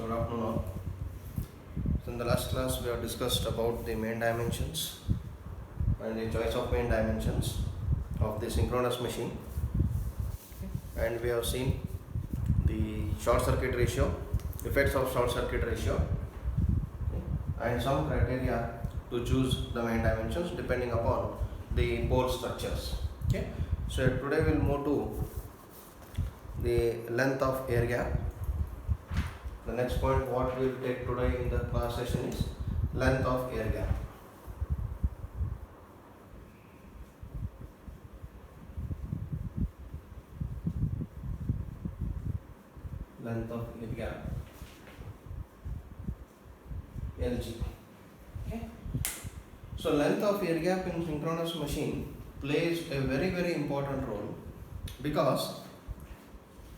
good afternoon all. So in the last class we have discussed about the main dimensions and the choice of main dimensions of the synchronous machine, and we have seen the short circuit ratio, effects of short circuit ratio, and some criteria to choose the main dimensions depending upon the pole structures. Okay, so today we will move to the length of air gap. The next point what we will take today in the class session is length of air gap. Length of air gap, LG. Okay. So length of air gap in synchronous machine plays a very important role because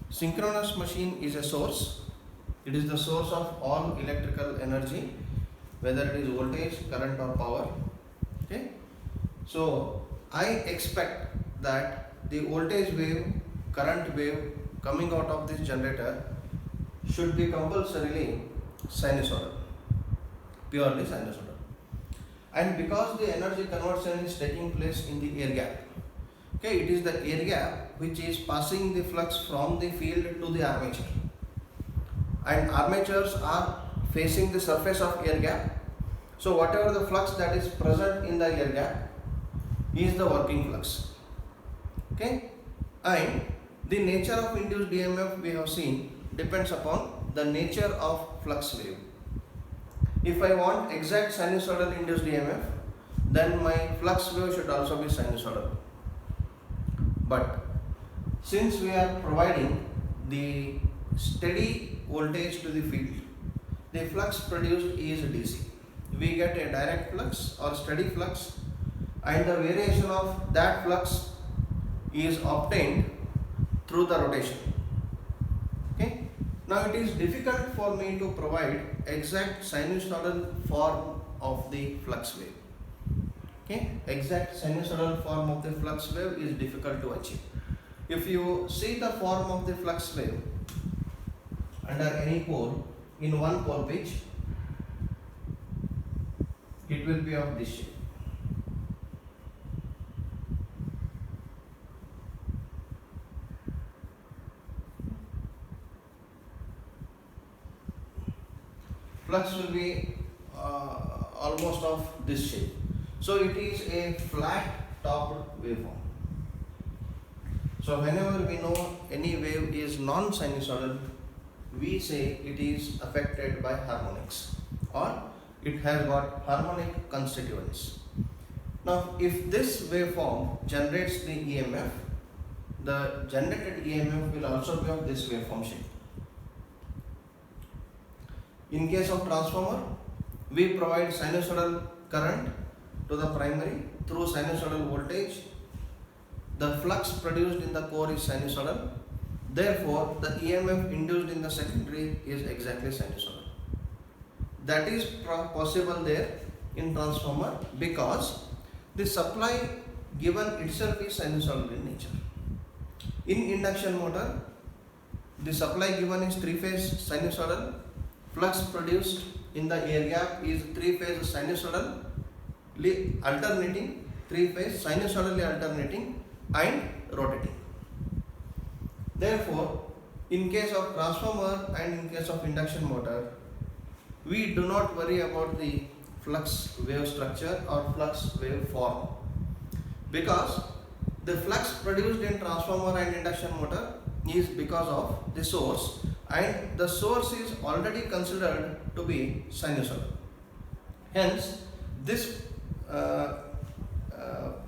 synchronous machine is a source. It is the source of all electrical energy, whether it is voltage, current or power. Okay. So I expect that the voltage wave, current wave coming out of this generator should be compulsorily sinusoidal, purely sinusoidal. And because the energy conversion is taking place in the air gap, okay, it is the air gap which is passing the flux from the field to the armature, and armatures are facing the surface of air gap. So whatever the flux that is present in the air gap is the working flux. Okay, and the nature of induced EMF we have seen depends upon the nature of flux wave. If I want exact sinusoidal induced EMF, then my flux wave should also be sinusoidal. But since we are providing the steady voltage to the field, the flux produced is DC. We get a direct flux or steady flux, and the variation of that flux is obtained through the rotation. Okay. Now it is difficult for me to provide exact sinusoidal form of the flux wave. Okay, exact sinusoidal form of the flux wave is difficult to achieve. If you see the form of the flux wave under any pole in one pole pitch, it will be of this shape. Flux will be almost of this shape. So it is a flat topped waveform. So whenever we know any wave is non-sinusoidal, we say it is affected by harmonics or it has got harmonic constituents. Now if this waveform generates the EMF, the generated EMF will also be of this waveform shape. In case of transformer, we provide sinusoidal current to the primary through sinusoidal voltage. The flux produced in the core is sinusoidal. Therefore, the EMF induced in the secondary is exactly sinusoidal. That is possible there in transformer because the supply given itself is sinusoidal in nature. In induction motor, the supply given is three-phase sinusoidal. Flux produced in the air gap is three-phase sinusoidal alternating, three-phase sinusoidally alternating and rotating. Therefore, in case of transformer and in case of induction motor, we do not worry about the flux wave structure or flux wave form because the flux produced in transformer and induction motor is because of the source, and the source is already considered to be sinusoidal. Hence, this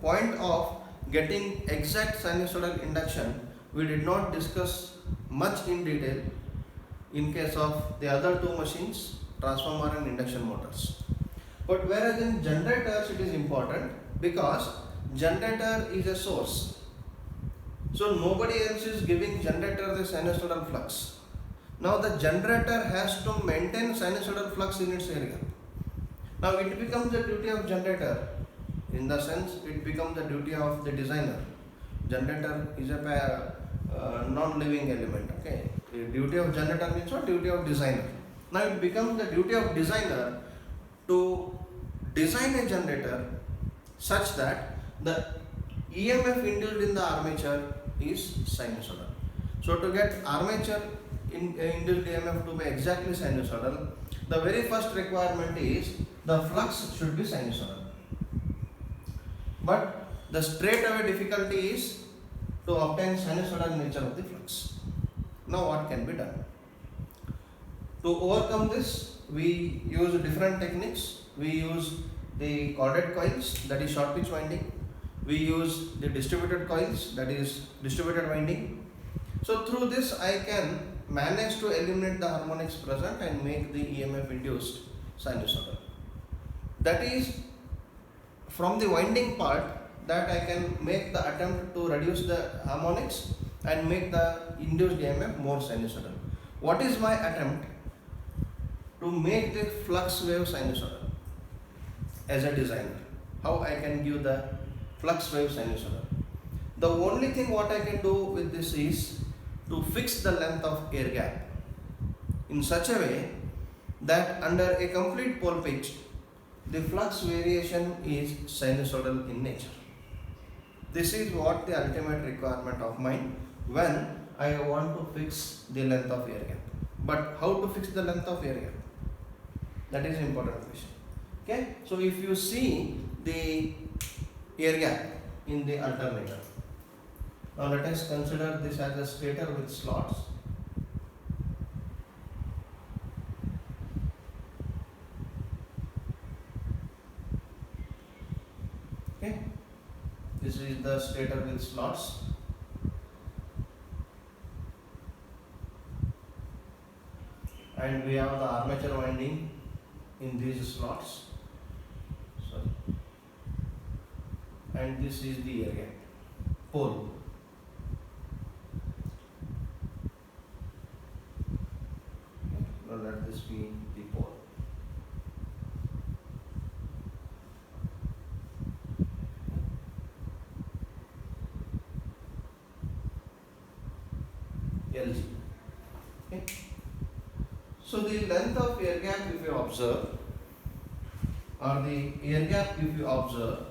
point of getting exact sinusoidal induction we did not discuss much in detail in case of the other two machines, transformer and induction motors. But whereas in generators it is important because generator is a source. So nobody else is giving generator the sinusoidal flux. Now the generator has to maintain sinusoidal flux in its area. Now it becomes the duty of generator, in the sense it becomes the duty of the designer. Generator is a non-living element. Okay, the duty of generator means what? Duty of designer. Now it becomes the duty of designer to design a generator such that the EMF induced in the armature is sinusoidal. So to get armature induced EMF to be exactly sinusoidal, the very first requirement is the flux should be sinusoidal. But the straightaway difficulty is to obtain sinusoidal nature of the flux. Now what can be done? To overcome this, we use different techniques. We use the corded coils, that is short pitch winding. We use the distributed coils, that is distributed winding. So through this I can manage to eliminate the harmonics present and make the EMF induced sinusoidal. That is, from the winding part, that I can make the attempt to reduce the harmonics and make the induced EMF more sinusoidal. What is my attempt? To make the flux wave sinusoidal as a designer. How I can give the flux wave sinusoidal? The only thing what I can do with this is to fix the length of air gap in such a way that under a complete pole pitch, the flux variation is sinusoidal in nature. This is what the ultimate requirement of mine when I want to fix the length of air gap. But how to fix the length of air gap? That is an important question. Okay, so if you see the air gap in the alternator, now let us consider this as a stator with slots. Okay, this is the stator with slots. And we have the armature winding in these slots. Sorry. And this is the air gap pole. Okay. Now let this be the pole. LG. Okay. So the length of air gap, if you observe, or the air gap if you observe,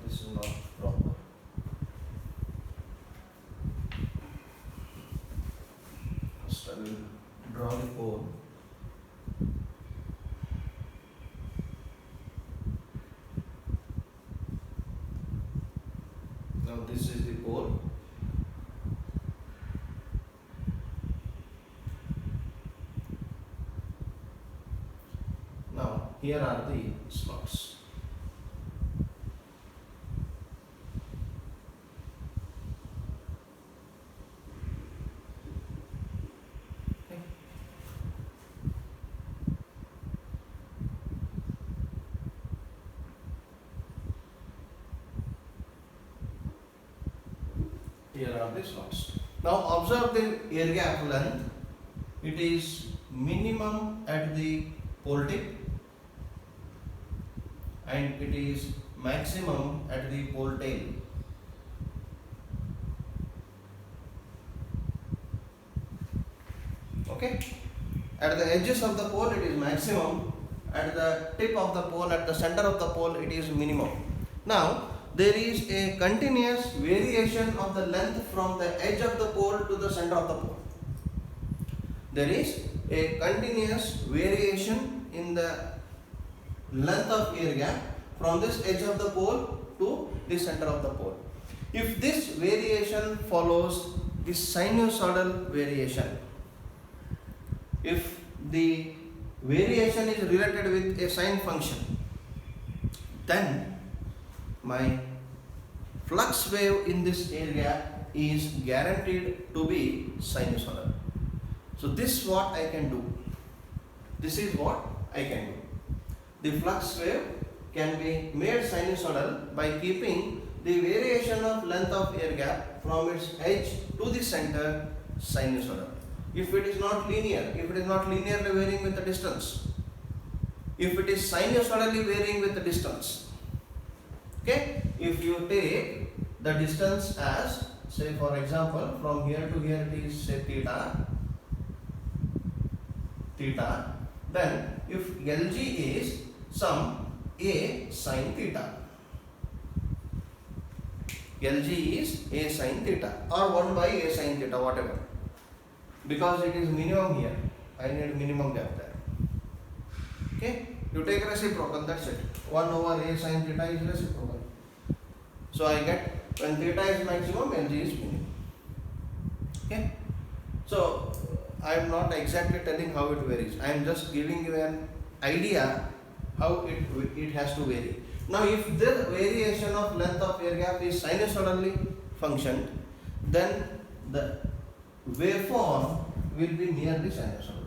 this is not proper. First I will draw the pole. Now this is the pole. Now here are the slots. Okay. Here are the slots. Now observe the air gap length. It is minimum at the pole tip and it is maximum at the pole tail. Okay. At the edges of the pole it is maximum. At the tip of the pole, at the center of the pole, it is minimum. Now there is a continuous variation of the length from the edge of the pole to the center of the pole. There is a continuous variation in the length of air gap from this edge of the pole to the center of the pole. If this variation follows the sinusoidal variation, if the variation is related with a sine function, then my flux wave in this air gap is guaranteed to be sinusoidal. So this is what I can do. This is what I can do. The flux wave can be made sinusoidal by keeping the variation of length of air gap from its edge to the center sinusoidal. if it is not linear, if it is not linearly varying with the distance, if it is sinusoidally varying with the distance. Okay, if you take the distance as, say for example, from here to here it is say theta, then if Lg is some a sin theta, Lg is a sin theta or 1 by a sin theta, whatever, because it is minimum here, I need minimum depth there. Okay, you take reciprocal, that's it, 1 over a sin theta is reciprocal. So I get when theta is maximum, Lg is minimum. Okay, so I am not exactly telling how it varies, I am just giving you an idea how it has to vary. Now if the variation of length of air gap is sinusoidally functioned, then the waveform will be nearly sinusoidal.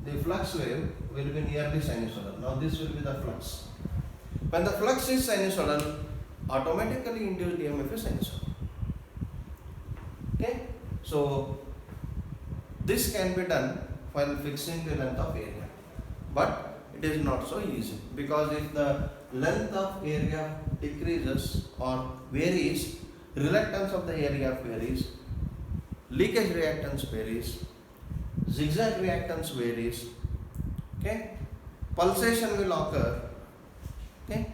The flux wave will be nearly sinusoidal. Now this will be the flux. When the flux is sinusoidal, automatically induced EMF is sinusoidal. Okay, so this can be done while fixing the length of air gap, but it is not so easy, because if the length of air gap decreases or varies, reluctance of the air gap varies, leakage reactance varies, zigzag reactance varies, okay, pulsation will occur, okay,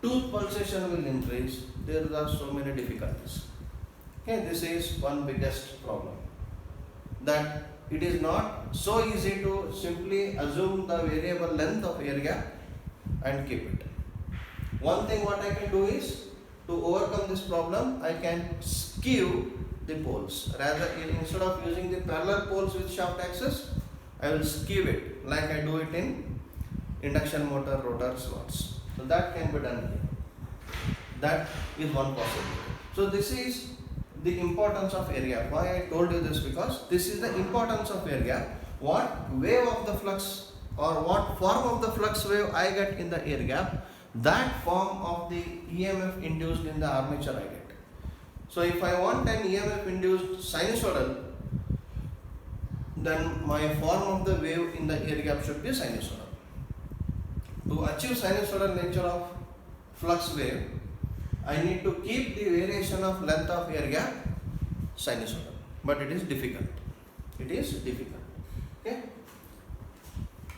tooth pulsation will increase, there are so many difficulties. Okay, this is one biggest problem, that it is not so easy to simply assume the variable length of air gap and keep it. One thing what I can do is, to overcome this problem, I can skew the poles. Rather, instead of using the parallel poles with shaft axis, I will skew it like I do it in induction motor rotor slots. So that can be done here. That is one possibility. So this is the importance of air gap. Why I told you this? Because this is the importance of air gap. What wave of the flux or what form of the flux wave I get in the air gap, that form of the EMF induced in the armature I get. So if I want an EMF induced sinusoidal, then my form of the wave in the air gap should be sinusoidal. To achieve sinusoidal nature of flux wave, I need to keep the variation of length of air gap sinusoidal, but it is difficult. It is difficult. Okay.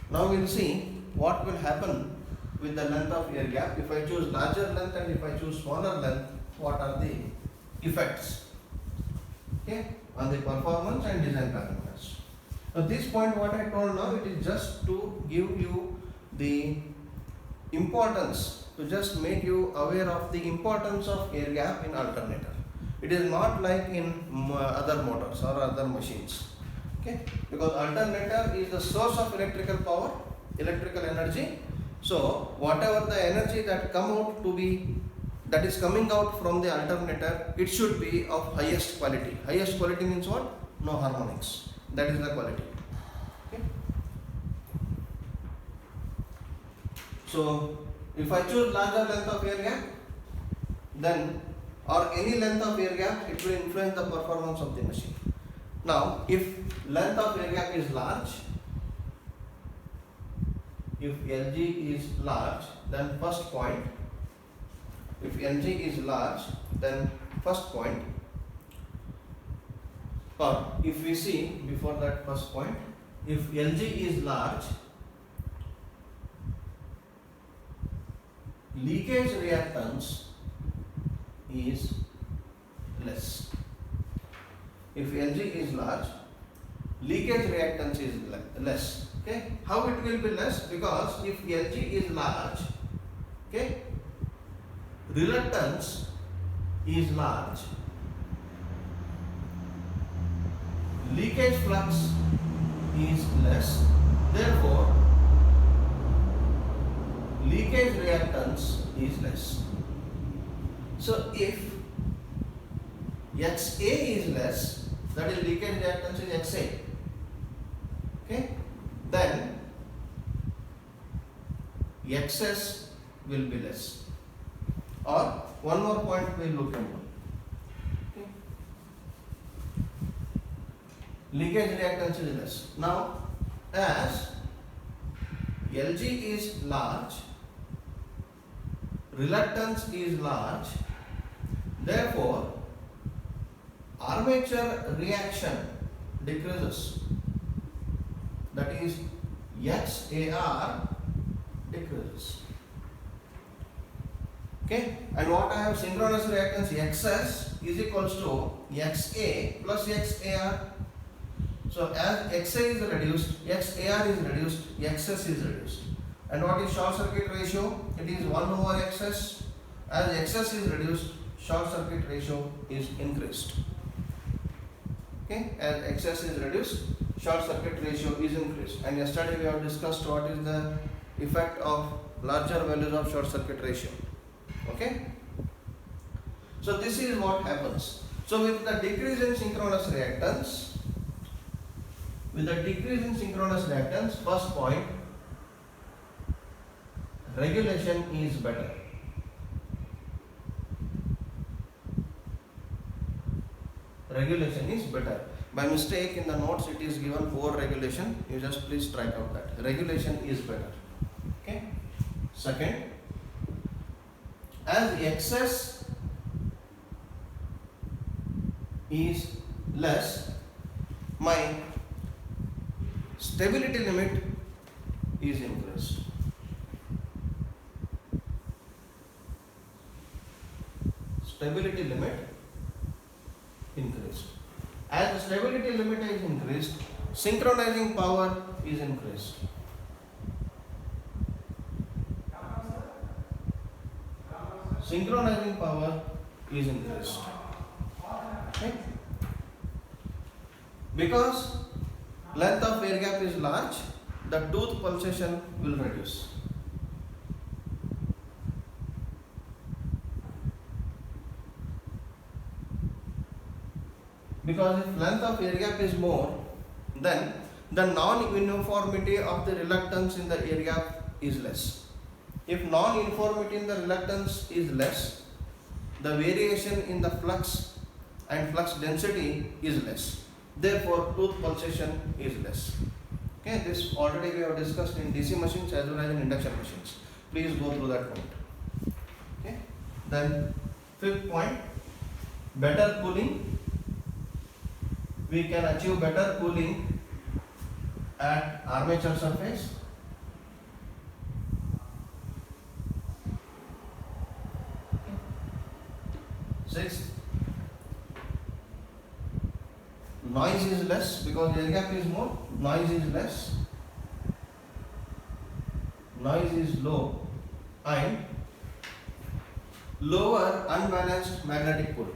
Now we will see what will happen with the length of air gap. If I choose larger length and if I choose smaller length, what are the effects, okay, on the performance and design parameters. At this point, what I told now, it is just to give you the importance, to just make you aware of the importance of air gap in alternator. It is not like in other motors or other machines, okay, because alternator is the source of electrical power, electrical energy. So whatever the energy that that is coming out from the alternator, it should be of highest quality. Highest quality means what? No harmonics. That is the quality. Okay. So if I choose larger length of air gap, then or any length of air gap, it will influence the performance of the machine. Now, if length of air gap is large, if Lg is large, then first point, if Lg is large, then first point, or if we see before that first point, if Lg is large, leakage reactance is less. If Lg is large, leakage reactance is less. Okay, how it will be less? Because if Lg is large, okay, reluctance is large, leakage flux is less, therefore leakage reactance is less. So if XA is less, that is leakage reactance is XA, okay, then XS will be less. Or one more point we will look into. Okay. leakage reactance is less. Now, as Lg is large, reluctance is large, therefore armature reaction decreases. That is, XAR decreases. Okay, and what I have synchronous reactance XS is equals to XA plus XAR. So as XA is reduced, XAR is reduced, XS is reduced. And what is short circuit ratio? It is 1 over XS. As XS is reduced, short circuit ratio is increased. Okay, as XS is reduced, short circuit ratio is increased. And yesterday we have discussed what is the effect of larger values of short circuit ratio. Okay, so this is what happens. So with the decrease in synchronous reactance, first point, regulation is better. Regulation is better. By mistake in the notes it is given overregulation. You just please strike out that. Regulation is better. Okay. Second, as excess is less, my stability limit is increased. Stability limit increased. As the stability limit is increased, synchronizing power is increased. Synchronizing power is increased. Okay? Because length of air gap is large, the tooth pulsation will reduce. Because if length of air gap is more, then the non-uniformity of the reluctance in the air gap is less. If non-uniformity in the reluctance is less, the variation in the flux and flux density is less. Therefore, tooth pulsation is less. Okay, this already we have discussed in DC machines as well as in induction machines. Please go through that point. Okay. Then, fifth point, better cooling. We can achieve better cooling at armature surface. Sixth, noise is less because air gap is more, noise is less, noise is low, and lower unbalanced magnetic pull.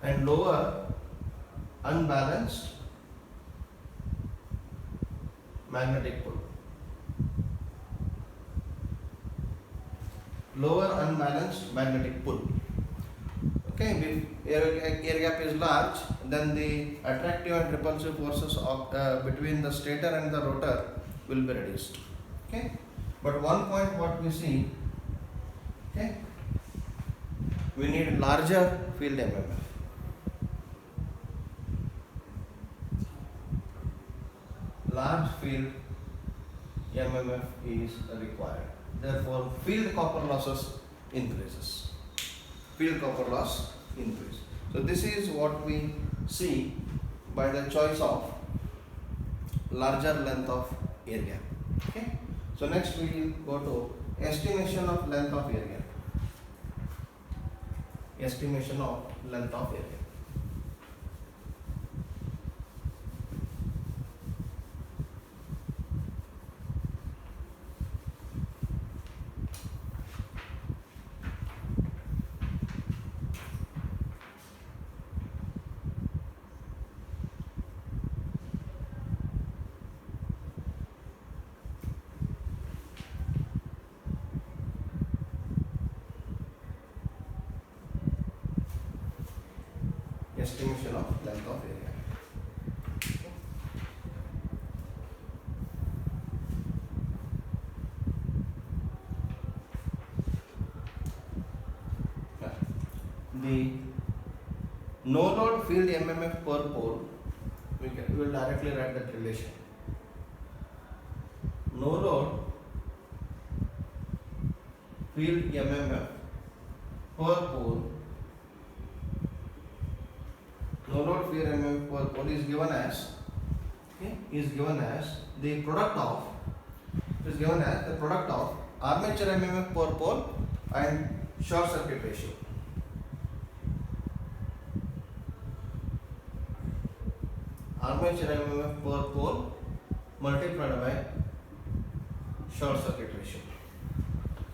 And lower unbalanced magnetic pull. Lower unbalanced magnetic pull. Okay, if air gap is large, then the attractive and repulsive forces of, between the stator and the rotor will be reduced. Okay, but one point what we see, okay, we need larger field MMF. Large field MMF is required. Therefore, field copper losses increases. Field copper loss increase. So this is what we see by the choice of larger length of air gap. Okay. So next we will go to estimation of length of air gap. Estimation of length of air gap. Estimation of length of area. The no load field MMF per pole, we will directly write that relation. No load field MMF per pole, no load field MMF per pole is given as, okay, is given as the product of, is given as the product of armature MMF per pole and short circuit ratio. Armature MMF per pole multiplied by short circuit ratio.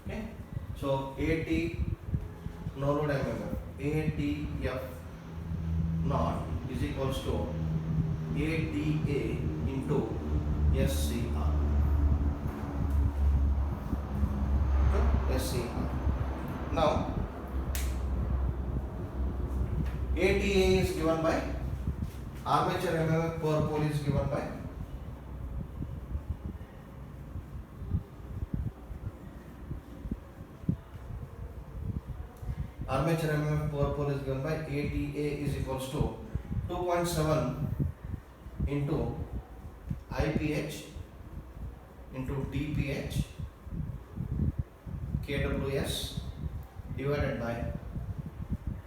Okay, so AT no load MMF, ATF naught is equals to ATA into SCR. SCR. Now, ATA is given by armature MMF per pole is given by armature MMF per pole is given by ATA is equals to 2.7 into IPH into TPH kWs divided by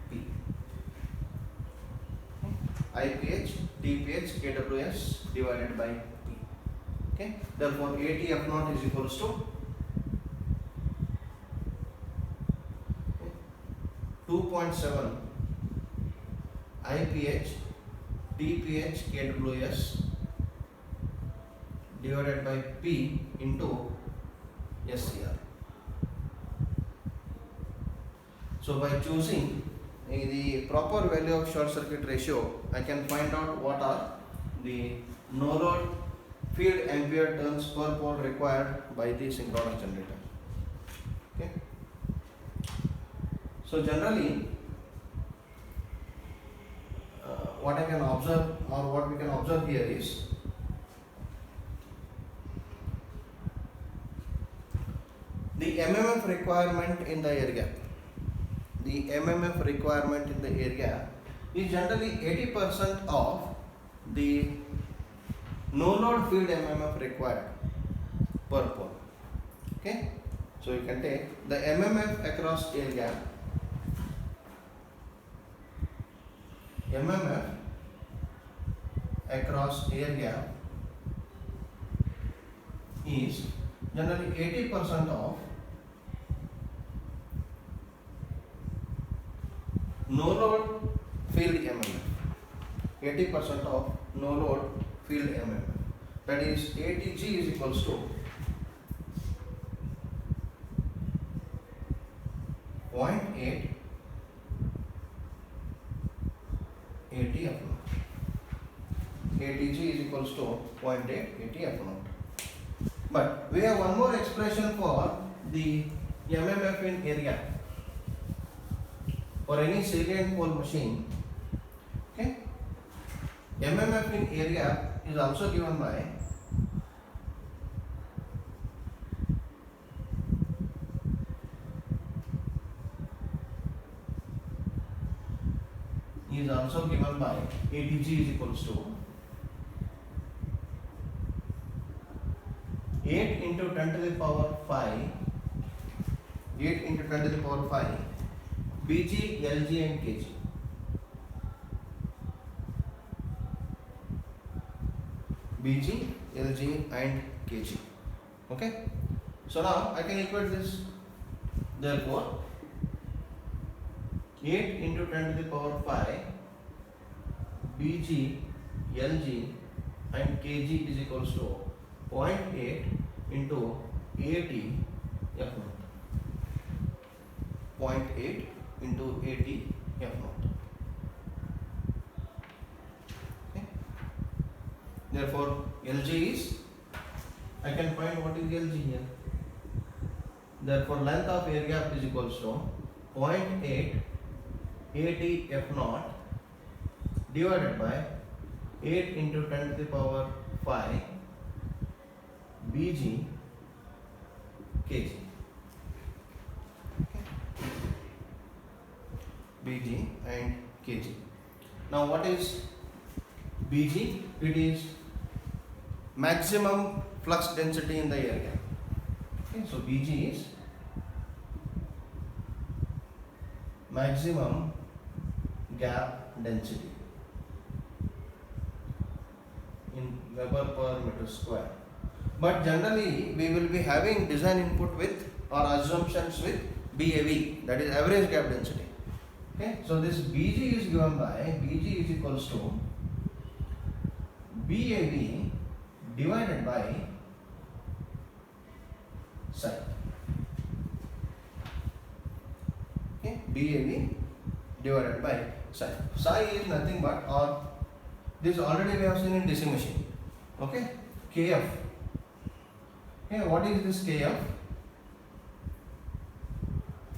P. IPH, TPH, kWs divided by P. Okay. Therefore, ATF naught is equals to 2.7 IPH, TPH, kWs divided by P into SCR. So by choosing the proper value of short circuit ratio, I can find out what are the no load field ampere turns per pole required by the synchronous generator. Okay. So generally, what I can observe or what we can observe here is the MMF requirement in the air gap. The MMF requirement in the air gap is generally 80% of the no load field MMF required per pole. Okay, so you can take the MMF across air gap. MMF across air gap is generally 80% of no load field MMF. 80% of no load field MMF. That is ATG is equals to 0.8 ATF naught. ATG is equals to 0.8 ATF naught. But we have one more expression for the MMF in air gap. For any salient pole machine, okay, MMF in air gap is also given by ATG is equals to 8 into 10 to the power 5 BG, LG and KG. BG, LG and KG. Okay. So now I can equate this. Therefore, 8 into 10 to the power 5 BG, LG and KG is equals to 0.8 into 80 F naught. 0.8 into 80 F naught. Okay. Therefore, LG is, I can find what is LG here. Therefore, length of air gap is equals to 0.8 80 F naught divided by 8 into 10 to the power 5 BG KG. Okay. BG and KG. Now what is BG? It is maximum flux density in the air gap. Okay, so BG is maximum gap density in Weber per meter square. But generally we will be having design input with or assumptions with BAV, that is average gap density. Okay, so this BG is given by BG is equals to BAV divided by psi. Okay, BAV divided by psi. Psi is nothing but, or this already we have seen in DC machine. Okay, KF. Okay, what is this KF?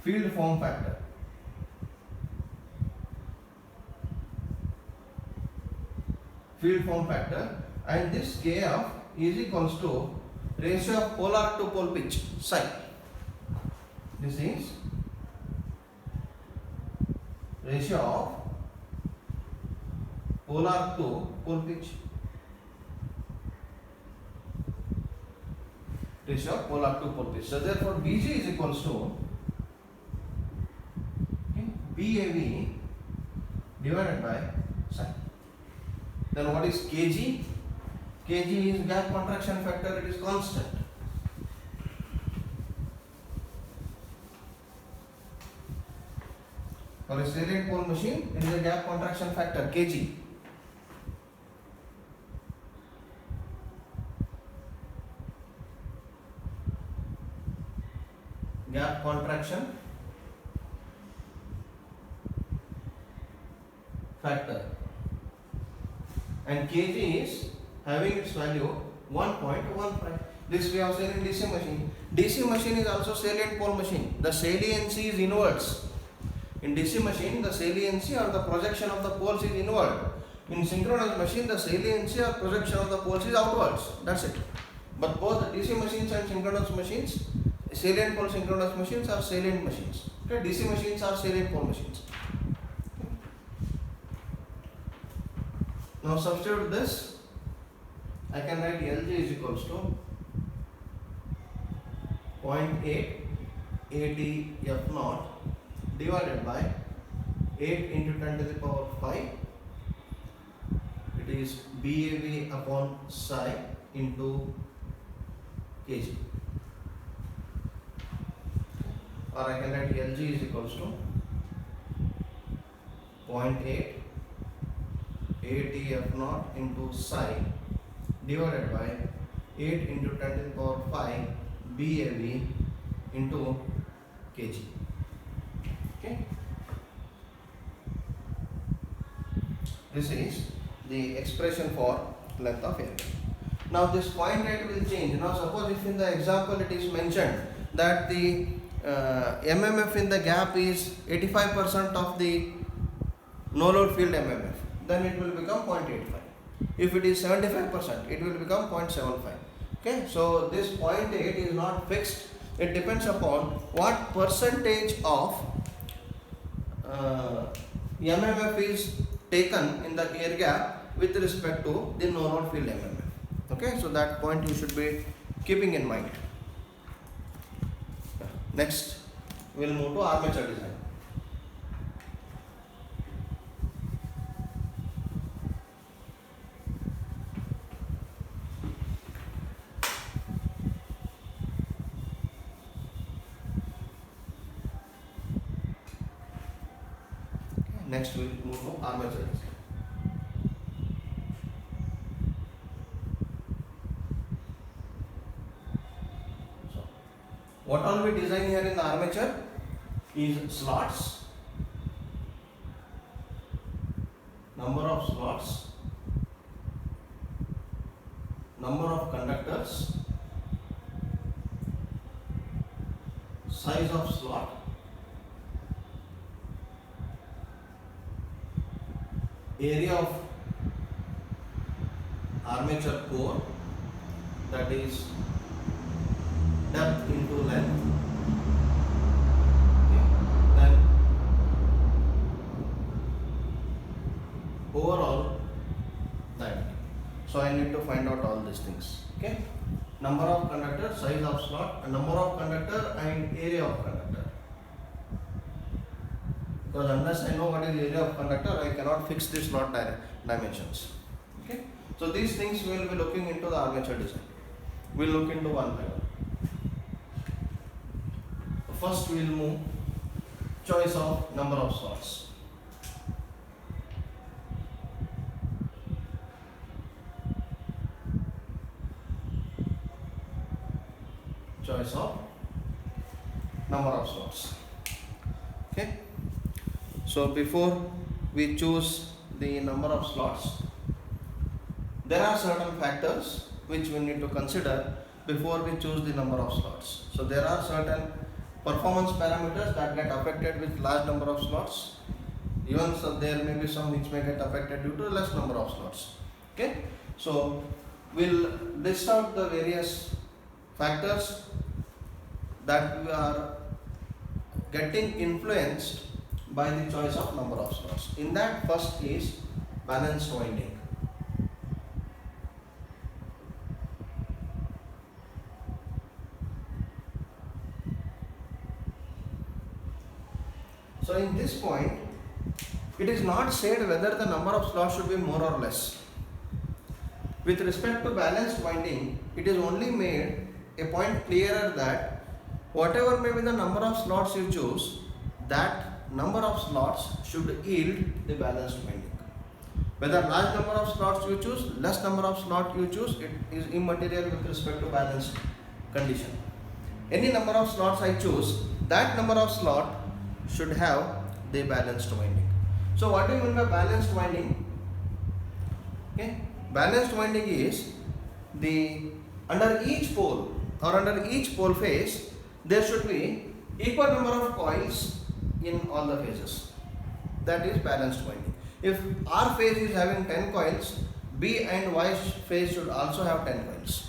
Field form factor. Field form factor, and this KF is equals to ratio of polar to pole pitch psi. This is ratio of polar to pole pitch. Ratio of polar to pole pitch. So therefore BG is equals to BAV divided by psi. Then what is kg? Kg is gap contraction factor, it is constant. For a salient pole machine, it is a gap contraction factor, kg. Gap contraction factor. And kg is having its value 1.15. This we have seen in DC machine. DC machine is also salient pole machine. The saliency is inwards. In DC machine, the saliency or the projection of the poles is inward. In synchronous machine, the saliency or projection of the poles is outwards. That's it. But both the DC machines and synchronous machines, salient pole synchronous machines are salient machines. Okay? DC machines are salient pole machines. Now substitute this, I can write Lg is equals to 0.8 ATF0 divided by 8 into 10 to the power 5. It is BAV upon psi into kg. Or I can write Lg is equals to 0.8 ATF0 into psi divided by 8 into 10 to the power 5 BAV into kg. Okay. This is the expression for length of air. Now this point rate will change. Now suppose if in the example it is mentioned that the MMF in the gap is 85% of the no load field MMF, then it will become 0.85. If it is 75%, it will become 0.75. Okay, so this 0.8 is not fixed. It depends upon what percentage of MMF is taken in the air gap with respect to the no load field MMF. Okay, so that point you should be keeping in mind. Next, we will move to armature design. Next we will move to armature design. So, what all we design here in the armature is slots, number of slots, number of conductors, size of slot, area of armature core, that is depth into length, okay. Then overall diameter. So I need to find out all these things. Okay, number of conductor, size of slot, number of conductor and area of conductor. Because unless I know what is the area of conductor, I cannot fix the slot dimensions. Okay, so these things we will be looking into the armature design. We will look into one by one. First we will move choice of number of slots. Choice of number of slots. Okay. So before we choose the number of slots, there are certain factors which we need to consider before we choose the number of slots. So there are certain performance parameters that get affected with large number of slots. Even so there may be some which may get affected due to less number of slots. Okay. So we'll list out the various factors that we are getting influenced by the choice of number of slots. In that, first is balanced winding. So in this point, it is not said whether the number of slots should be more or less. With respect to balanced winding, it is only made a point clearer that whatever may be the number of slots you choose, that number of slots should yield the balanced winding. Whether large number of slots you choose, less number of slots you choose, it is immaterial with respect to balanced condition. Any number of slots I choose, that number of slot should have the balanced winding. So what do you mean by balanced winding? Okay, balanced winding is the under each pole or under each pole phase there should be equal number of coils in all the phases. That is balanced winding. If R phase is having 10 coils, B and Y phase should also have 10 coils.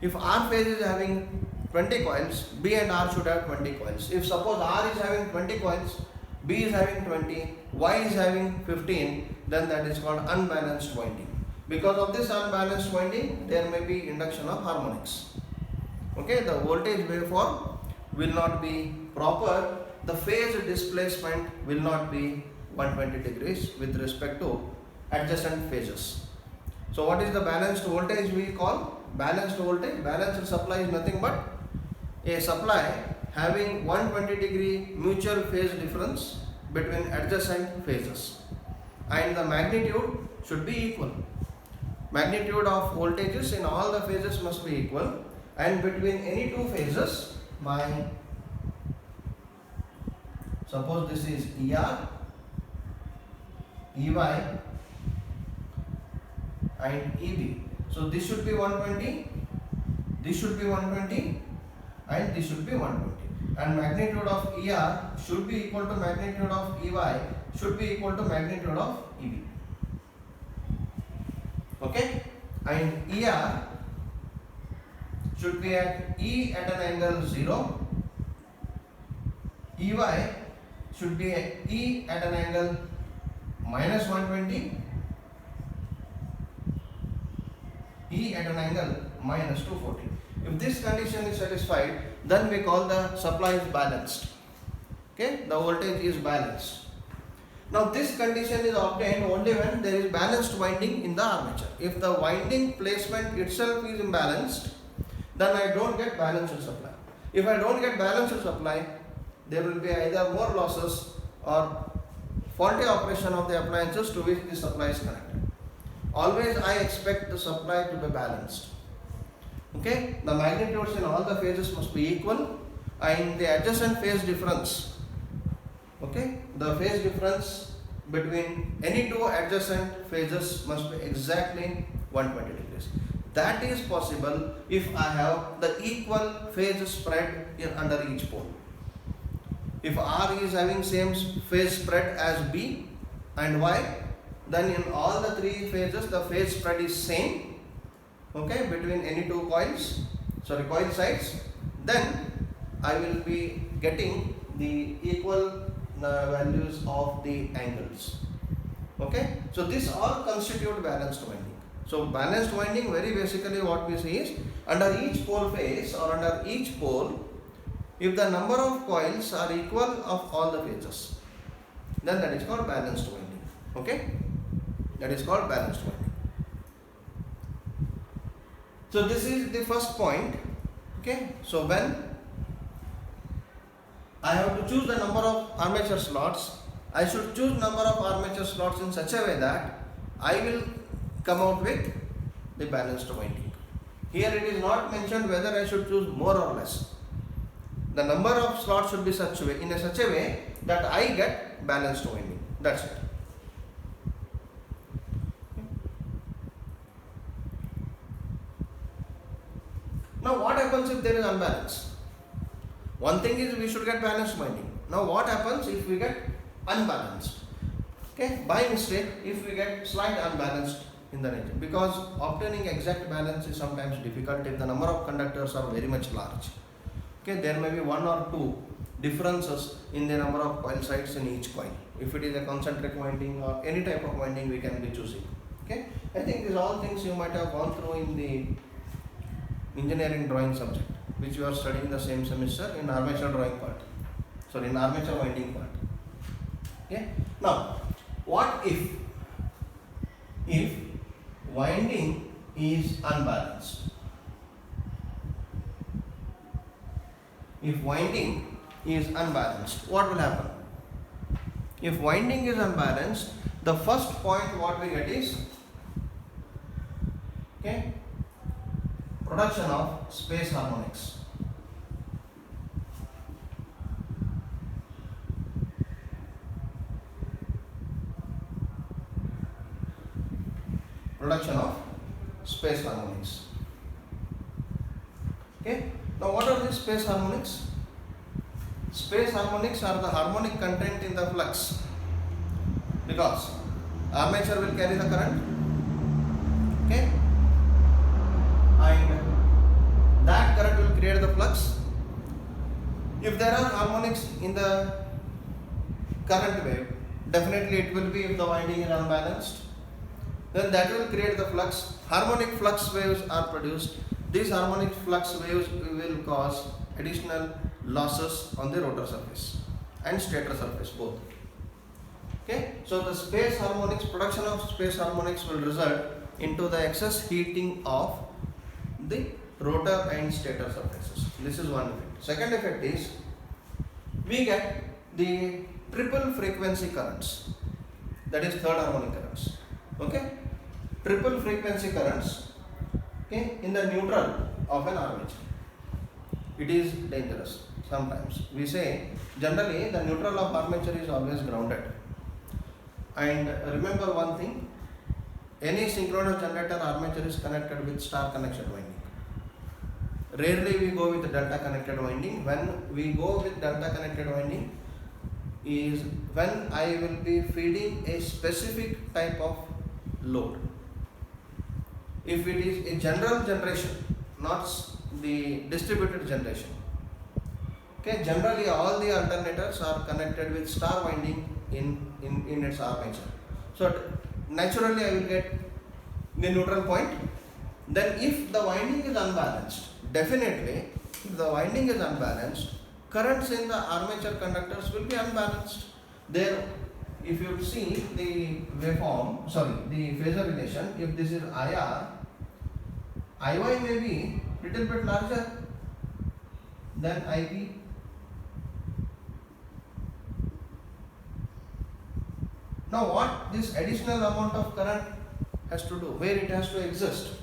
If R phase is having 20 coils, B and R should have 20 coils. If suppose R is having 20 coils, B is having 20, Y is having 15, then that is called unbalanced winding. Because of this unbalanced winding, there may be induction of harmonics. Okay, the voltage waveform will not be proper, the phase displacement will not be 120 degrees with respect to adjacent phases. So what is the balanced voltage we call? Balanced voltage, balanced supply is nothing but a supply having 120 degree mutual phase difference between adjacent phases, and the magnitude should be equal. Magnitude of voltages in all the phases must be equal, and between any two phases, my suppose this is ER, EY and EB. So this should be 120, this should be 120 and this should be 120, and magnitude of ER should be equal to magnitude of EY should be equal to magnitude of EB. Okay, and ER should be at E at an angle 0, EY should be at E at an angle minus 120, E at an angle minus 240. If this condition is satisfied, then we call the supply is balanced. Okay, the voltage is balanced. Now this condition is obtained only when there is balanced winding in the armature. If the winding placement itself is imbalanced, then I don't get balanced supply. If I don't get balanced supply, there will be either more losses or faulty operation of the appliances to which the supply is connected. Always I expect the supply to be balanced. Okay, the magnitudes in all the phases must be equal, and the adjacent phase difference, okay, the phase difference between any two adjacent phases must be exactly 120 degrees. That is possible if I have the equal phase spread under each pole. If R is having same phase spread as B and Y, then in all the three phases the phase spread is same, okay, between any two coil sides, then I will be getting the equal values of the angles. Okay, so this all constitute balanced winding. So balanced winding, very basically what we see is, under each pole phase or under each pole, if the number of coils are equal of all the phases, then that is called balanced winding. Okay, that is called balanced winding. So this is the first point. Okay, so when I have to choose the number of armature slots, I should choose number of armature slots in such a way that I will come out with the balanced winding. Here it is not mentioned whether I should choose more or less. The number of slots should be such a way, in such a way that I get balanced winding. That's it. Now what happens if there is unbalance? One thing is we should get balanced winding. Now what happens if we get unbalanced? Okay, by mistake, if we get slight unbalanced in the region, because obtaining exact balance is sometimes difficult if the number of conductors are very much large. Okay, there may be one or two differences in the number of coil sides in each coil. If it is a concentric winding or any type of winding, we can be choosing. Okay, I think these all things you might have gone through in the engineering drawing subject, which you are studying the same semester in armature drawing part. Sorry, in armature winding part. Okay. Now, what if winding is unbalanced? If winding is unbalanced, what will happen? If winding is unbalanced, the first point what we get is, okay, production of space harmonics. Production of space harmonics. Okay. Now what are these space harmonics? Space harmonics are the harmonic content in the flux, because armature will carry the current. Okay. And that current will create the flux. If there are harmonics in the current wave, definitely it will be if the winding is unbalanced. Then that will create the flux. Harmonic flux waves are produced. These harmonic flux waves will cause additional losses on the rotor surface and stator surface both. Okay, so the space harmonics, production of space harmonics will result into the excess heating of the rotor and stator surfaces. This is one effect. Second effect is we get the triple frequency currents, that is third harmonic currents. Okay, triple frequency currents, okay, in the neutral of an armature. It is dangerous. Sometimes we say generally the neutral of armature is always grounded. And remember one thing, any synchronous generator armature is connected with star connection winding. Rarely we go with delta connected winding. When we go with delta connected winding is when I will be feeding a specific type of load. If it is a general generation, not the distributed generation, okay, generally all the alternators are connected with star winding in its armature. So naturally I will get the neutral point. Then if the winding is unbalanced, definitely if the winding is unbalanced, currents in the armature conductors will be unbalanced. There, if you see the waveform, the phasor relation, if this is IR, IY may be little bit larger than IP. Now what this additional amount of current has to do, where it has to exist?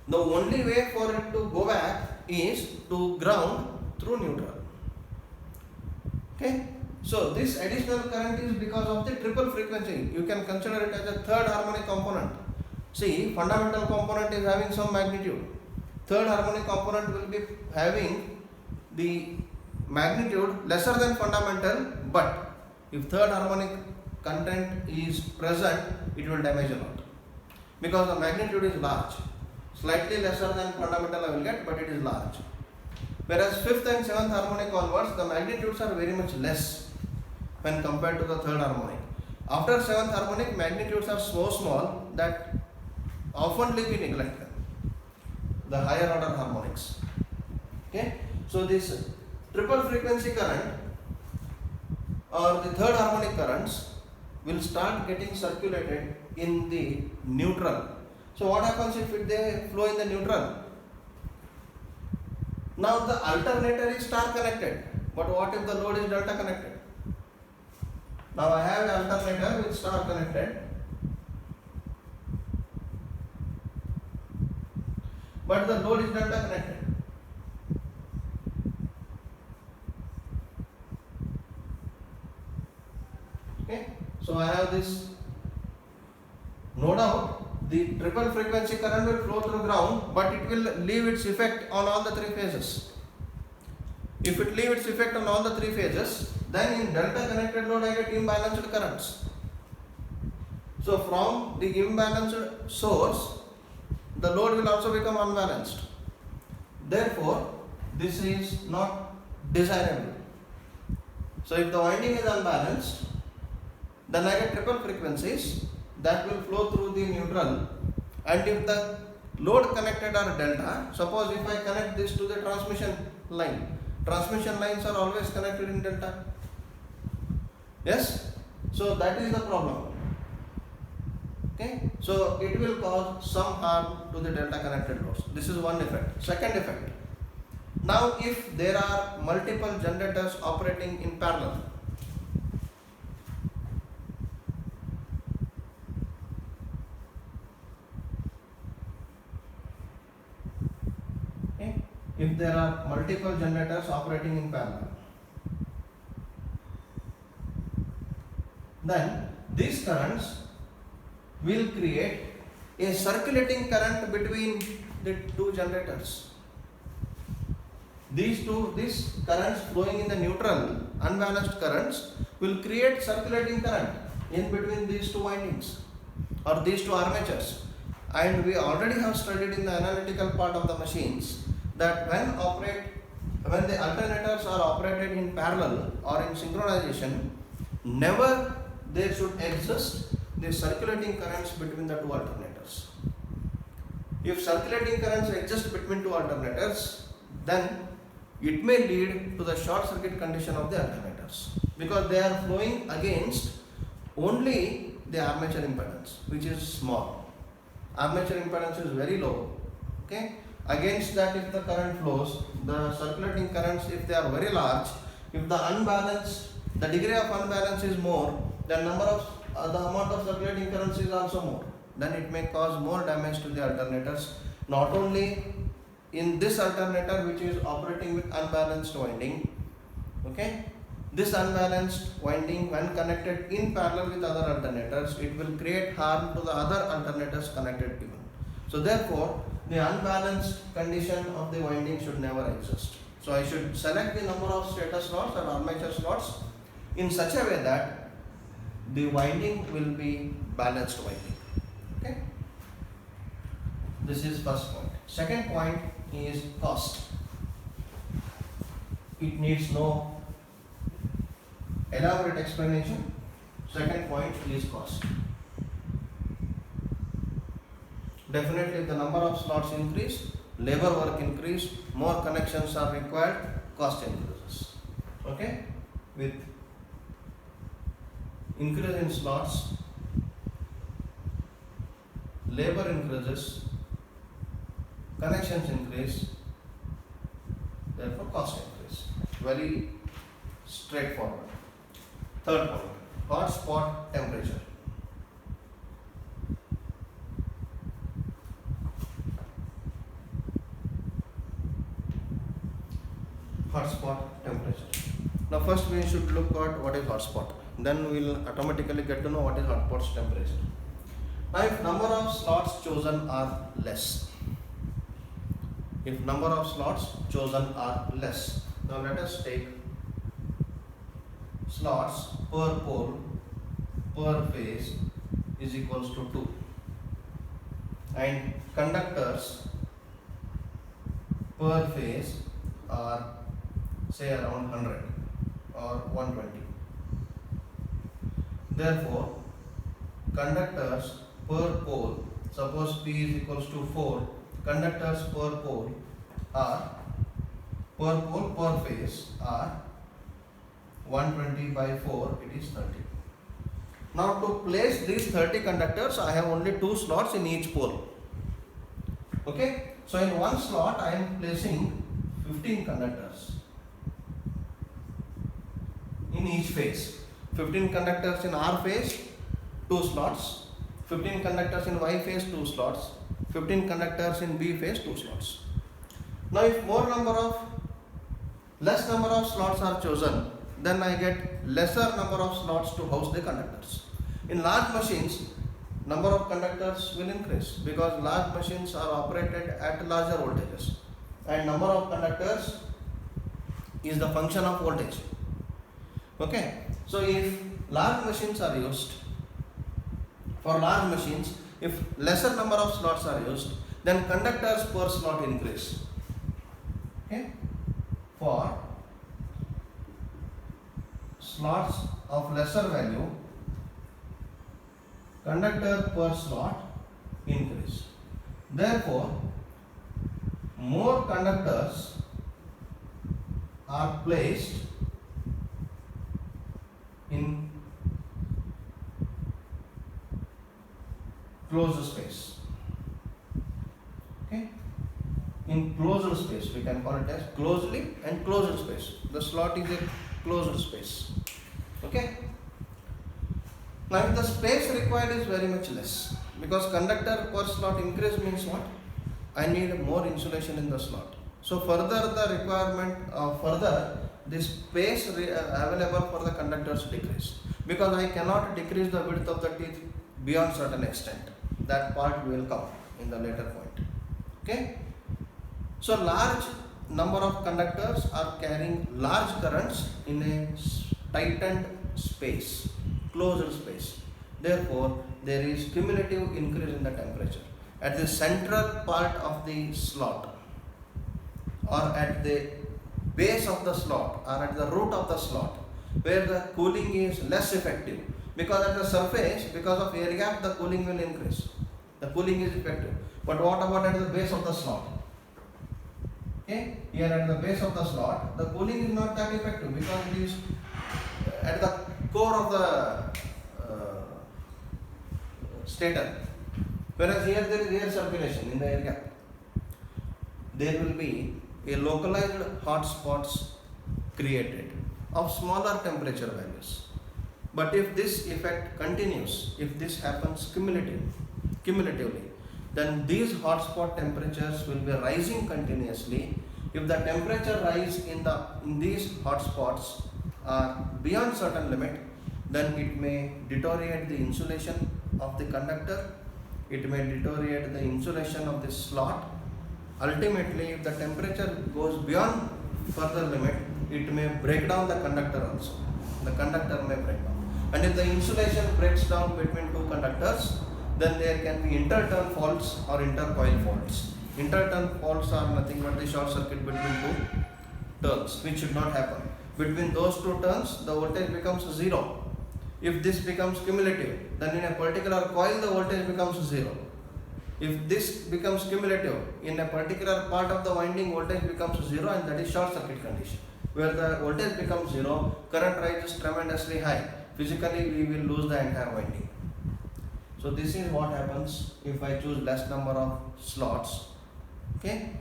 The only way for it to go back is to ground through neutral. Okay, so this additional current is because of the triple frequency. You can consider it as a third harmonic component. See, fundamental component is having some magnitude. Third harmonic component will be having the magnitude lesser than fundamental, but if third harmonic content is present, it will damage a lot because the magnitude is large. Slightly lesser than fundamental I will get, but it is large. Whereas fifth and seventh harmonic onwards, the magnitudes are very much less when compared to the third harmonic. After seventh harmonic, magnitudes are so small that often we neglect them, the higher order harmonics. Okay, so this triple frequency current or the third harmonic currents will start getting circulated in the neutral. So what happens if they flow in the neutral? Now the alternator is star connected, but what if the load is delta connected? Now I have an alternator with star connected, but the load is delta connected. Okay, so I have this. No doubt, the triple frequency current will flow through ground, but it will leave its effect on all the three phases. If it leaves its effect on all the three phases, then in delta connected load I get imbalanced currents. So from the imbalanced source, the load will also become unbalanced. Therefore, this is not desirable. So if the winding is unbalanced, then I get triple frequencies that will flow through the neutral, and if the load connected are delta, suppose if I connect this to the transmission lines are always connected in delta. Yes, so that is the problem. Okay, so it will cause some harm to the delta connected loads. This is one effect. Second effect, now if there are multiple generators operating in parallel, if there are multiple generators operating in parallel, then these currents will create a circulating current between the two generators. These currents flowing in the neutral, unbalanced currents will create circulating current in between these two windings or these two armatures. And we already have studied in the analytical part of the machines that when the alternators are operated in parallel or in synchronization, never there should exist the circulating currents between the two alternators. If circulating currents exist between two alternators, then it may lead to the short circuit condition of the alternators, because they are flowing against only the armature impedance, which is small. Armature impedance is very low. Okay, against that, if the current flows, the circulating currents, if they are very large, if the degree of unbalance is more, the amount of circulating currents is also more, then it may cause more damage to the alternators, not only in this alternator which is operating with unbalanced winding. Okay, this unbalanced winding, when connected in parallel with other alternators, it will create harm to the other alternators connected even. So therefore, the unbalanced condition of the winding should never exist. So I should select the number of stator slots or armature slots in such a way that the winding will be balanced winding. Okay, this is first point. Second point is cost. It needs no elaborate explanation. Second point is cost. Definitely, if the number of slots increase, labor work increase, more connections are required, cost increases. Okay, with increase in slots, labor increases, connections increase, therefore cost increase. Very straightforward. Third point, hot spot temperature. Hot spot temperature. Now first we should look at what is hot spot. Then we will automatically get to know what is hot spot temperature. Now if number of slots chosen are less, now let us take slots per pole per phase is equals to 2, and conductors per phase are say around 100 or 120. Therefore, conductors per pole, suppose P is equals to 4, conductors per pole per phase are 120 by 4, it is 30. Now to place these 30 conductors, I have only 2 slots in each pole. Okay, so in one slot I am placing 15 conductors in each phase. 15 conductors in R phase, 2 slots. 15 conductors in Y phase, 2 slots. 15 conductors in B phase, 2 slots. Now if less number of slots are chosen, then I get lesser number of slots to house the conductors. In large machines, number of conductors will increase because large machines are operated at larger voltages, and number of conductors is the function of voltage. Okay, so if large machines are used, for large machines, if lesser number of slots are used, then conductors per slot increase. Okay, for slots of lesser value, conductor per slot increase. Therefore, more conductors are placed in closed space. Okay, in closed space, we can call it as closely and closed space. The slot is a closed space. Okay, now if the space required is very much less, because conductor per slot increase means what? I need more insulation in the slot. So further the requirement, the space available for the conductors decrease, because I cannot decrease the width of the teeth beyond certain extent. That part will come in the later point. Okay, so large number of conductors are carrying large currents in a tightened space, closed space. Therefore, there is cumulative increase in the temperature at the central part of the slot, or at the base of the slot, or at the root of the slot, where the cooling is less effective, because at the surface, because of air gap, the cooling will increase. The cooling is effective. But what about at the base of the slot? Okay, here at the base of the slot, the cooling is not that effective because it is at the core of the stator. Whereas here there is air circulation in the air gap. There will be a localized hot spots created of smaller temperature values. But if this effect continues, if this happens cumulatively, then these hotspot temperatures will be rising continuously. If the temperature rise in these hotspots are beyond certain limit, then it may deteriorate the insulation of the conductor, it may deteriorate the insulation of the slot. Ultimately, if the temperature goes beyond further limit, it may break down the conductor also. The conductor may break down. And if the insulation breaks down between two conductors, then there can be interturn faults or intercoil faults. Interturn faults are nothing but the short circuit between two turns, which should not happen. Between those two turns, the voltage becomes zero. If this becomes cumulative, then in a particular coil the voltage becomes zero. If this becomes cumulative, in a particular part of the winding voltage becomes zero, and that is short circuit condition. Where the voltage becomes zero, current rises tremendously high. Physically we will lose the entire winding. So this is what happens if I choose less number of slots. Okay,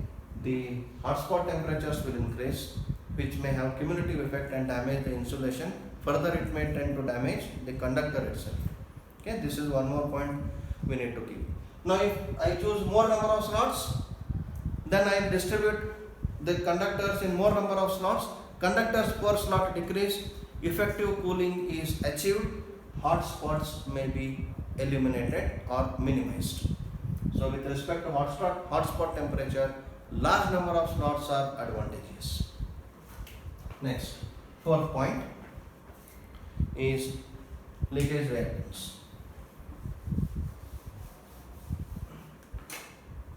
the hotspot temperatures will increase, which may have cumulative effect and damage the insulation. Further, it may tend to damage the conductor itself. Okay, this is one more point we need to keep. Now, if I choose more number of slots, then I distribute the conductors in more number of slots. Conductors per slot decrease, effective cooling is achieved, hot spots may be eliminated or minimized. So with respect to hot spot temperature, large number of slots are advantageous. Next, fourth point is leakage reactance.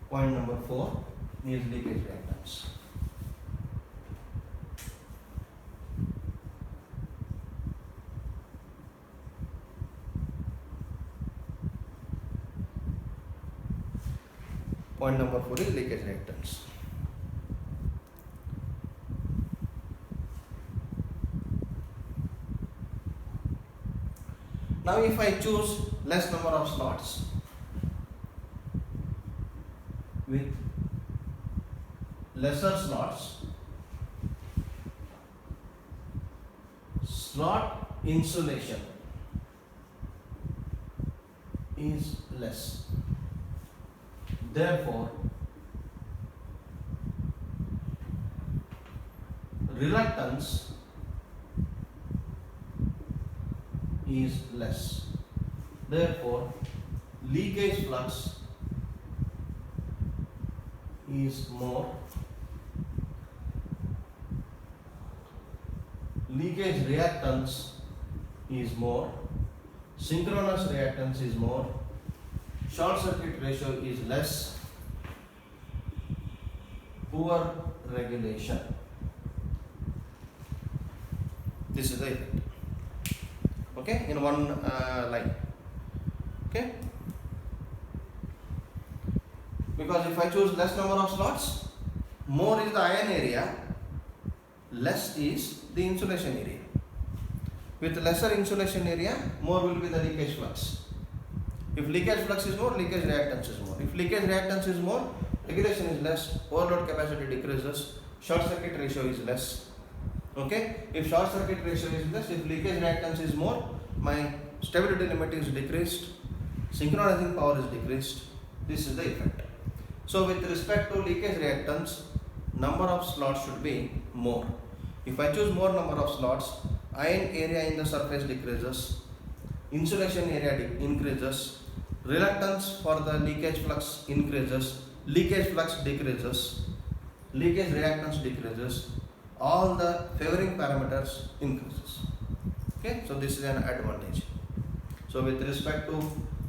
Point number 4 is leakage reactance. Point number 4 is leakage reactance. Now if I choose less number of slots with lesser slots, slot insulation is less. Therefore, reluctance is less. Therefore, leakage flux is more. Leakage reactance is more. Synchronous reactance is more. Short circuit ratio is less. Poor regulation. This is the effect. Okay, in one line. Okay, because if I choose less number of slots, more is the ion area, less is the insulation area. With lesser insulation area, more will be the leakage flux. If leakage flux is more, leakage reactance is more. If leakage reactance is more, regulation is less, overload capacity decreases, short circuit ratio is less. Okay, if short circuit ratio is less, if leakage reactance is more, my stability limit is decreased, synchronizing power is decreased. This is the effect. So with respect to leakage reactance, number of slots should be more. If I choose more number of slots, ion area in the surface decreases, insulation area increases, reluctance for the leakage flux increases, leakage flux decreases, leakage reactance decreases, all the favoring parameters increases. Okay, so this is an advantage. So with respect to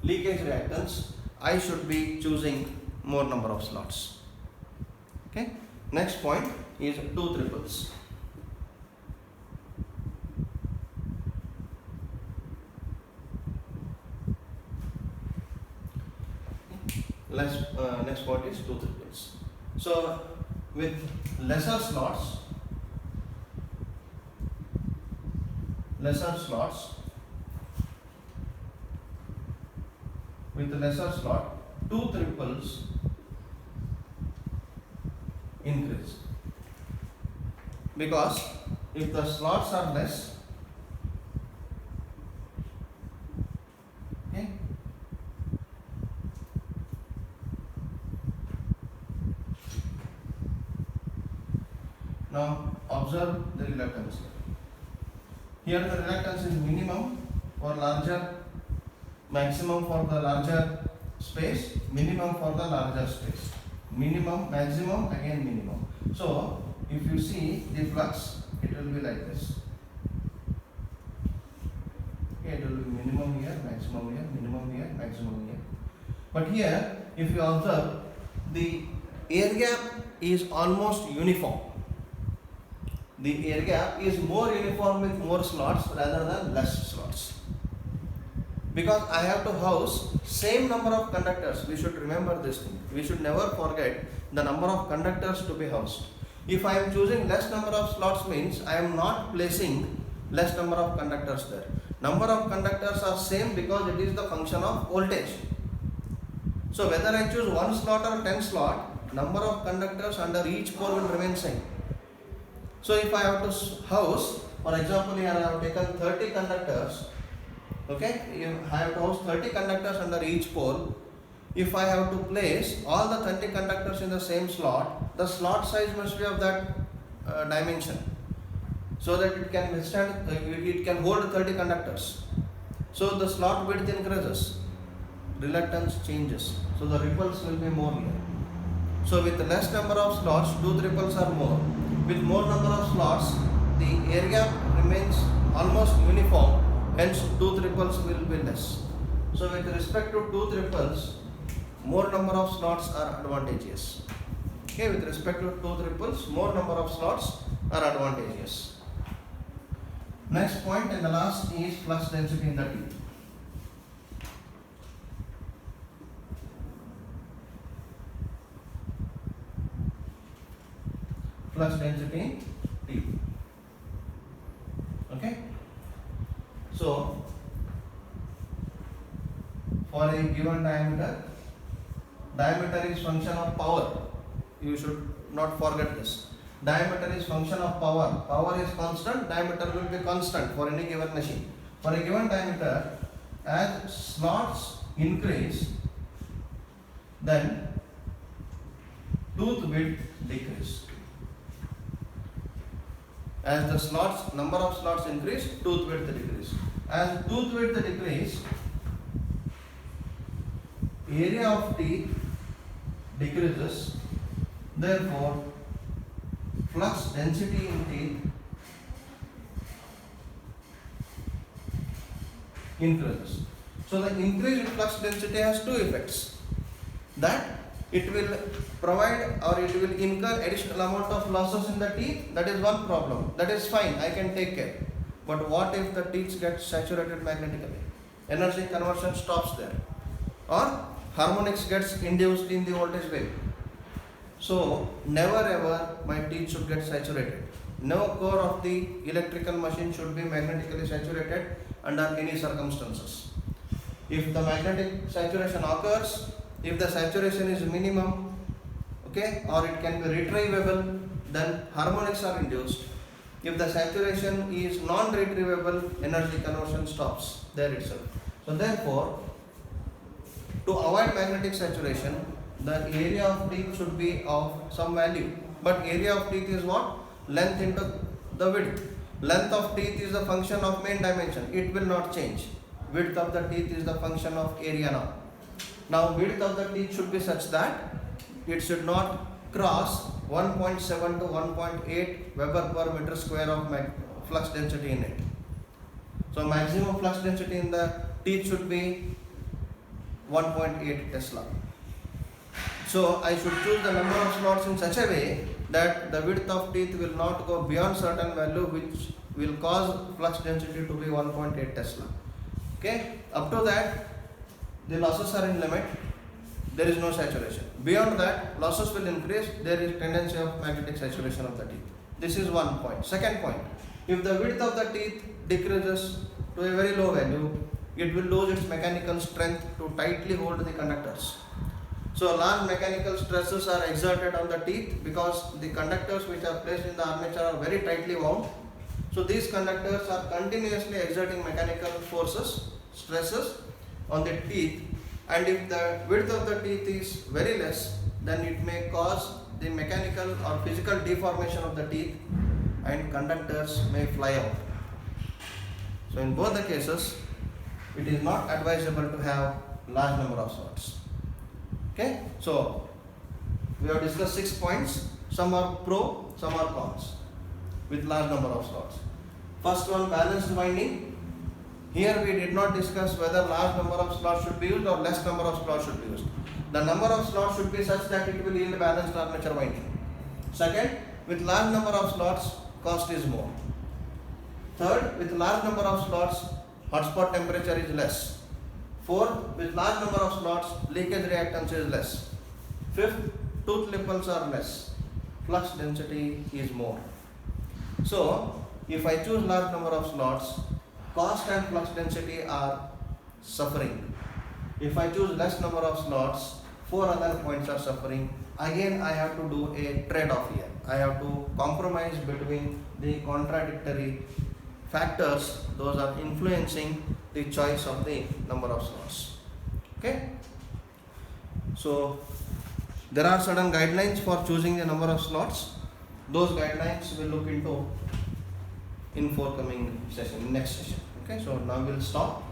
leakage reactance, I should be choosing more number of slots. Okay, next point is 2 triples. Next point is 2 triples. So with lesser slots, with lesser slot, 2 triples increase, because if the slots are less, okay, now observe the reluctance. Here the reluctance is minimum for larger, maximum for the larger space, minimum for the larger space. Minimum, maximum, again minimum. So if you see the flux, it will be like this. Okay, it will be minimum here, maximum here, minimum here, maximum here. But here, if you observe, the air gap is almost uniform. The air gap is more uniform with more slots rather than less slots. Because I have to house same number of conductors. We should remember this thing. We should never forget the number of conductors to be housed. If I am choosing less number of slots, means I am not placing less number of conductors there. Number of conductors are same because it is the function of voltage. So whether I choose 1 slot or 10 slot, number of conductors under each pole will remain same. So if I have to house, for example, here I have taken 30 conductors. Okay, I have to house 30 conductors under each pole. If I have to place all the 30 conductors in the same slot, the slot size must be of that dimension, so that it can withstand, it can hold 30 conductors. So the slot width increases, reluctance changes, so the ripples will be more here. So with less number of slots, 2 ripples are more. With more number of slots, the air gap remains almost uniform, hence 2 ripples will be less. So with respect to 2 ripples, more number of slots are advantageous. Okay, with respect to 2 ripples, more number of slots are advantageous. Next point and the last is flux density in the tube. flux density in teeth. Okay. So for a given diameter, diameter is function of power. You should not forget this. Diameter is function of power. Power is constant, diameter will be constant for any given machine. For a given diameter, as slots increase, then tooth width decrease. As the slots, number of slots increase, tooth width decrease. As tooth width decrease, area of teeth decreases. Therefore, flux density in teeth increases. So the increase in flux density has two effects. That it will provide or it will incur additional amount of losses in the teeth. That is one problem. That is fine, I can take care. But what if the teeth get saturated magnetically? Energy conversion stops there. Or harmonics gets induced in the voltage wave. So never ever my teeth should get saturated. No core of the electrical machine should be magnetically saturated under any circumstances. If the magnetic saturation occurs, if the saturation is minimum, okay, or it can be retrievable, then harmonics are induced. If the saturation is non-retrievable, energy conversion stops there itself. So therefore, to avoid magnetic saturation, the area of teeth should be of some value. But area of teeth is what? Length into the width. Length of teeth is the function of main dimension. It will not change. Width of the teeth is the function of area now. Now width of the teeth should be such that it should not cross 1.7 to 1.8 Weber per meter square of flux density in it. So maximum flux density in the teeth should be 1.8 Tesla. So I should choose the number of slots in such a way that the width of teeth will not go beyond certain value, which will cause flux density to be 1.8 Tesla. Okay, up to that the losses are in limit, there is no saturation. Beyond that, losses will increase, there is tendency of magnetic saturation of the teeth. This is one point. Second point, if the width of the teeth decreases to a very low value, it will lose its mechanical strength to tightly hold the conductors. So large mechanical stresses are exerted on the teeth because the conductors which are placed in the armature are very tightly wound. So these conductors are continuously exerting mechanical forces, stresses on the teeth, and if the width of the teeth is very less, then it may cause the mechanical or physical deformation of the teeth and conductors may fly out. So in both the cases, it is not advisable to have large number of slots. Okay, so we have discussed 6 points. Some are pro, some are cons with large number of slots. First one, balanced winding. Here we did not discuss whether large number of slots should be used or less number of slots should be used. The number of slots should be such that it will yield balanced armature winding. Second, with large number of slots, cost is more. Third, with large number of slots, hotspot temperature is less. Fourth, with large number of slots, leakage reactance is less. Fifth, tooth ripples are less. Flux density is more. So, if I choose large number of slots, cost and flux density are suffering. If I choose less number of slots, 4 other points are suffering. Again, I have to do a trade-off here. I have to compromise between the contradictory factors, those are influencing the choice of the number of slots. Okay? So, there are certain guidelines for choosing the number of slots. Those guidelines we'll look into in forthcoming session, next session. Okay, so now we'll stop.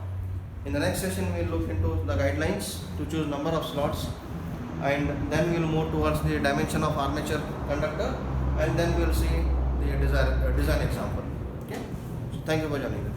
In the next session, we'll look into the guidelines to choose number of slots, and then we'll move towards the dimension of armature conductor, and then we'll see the design example. Okay, so thank you for joining.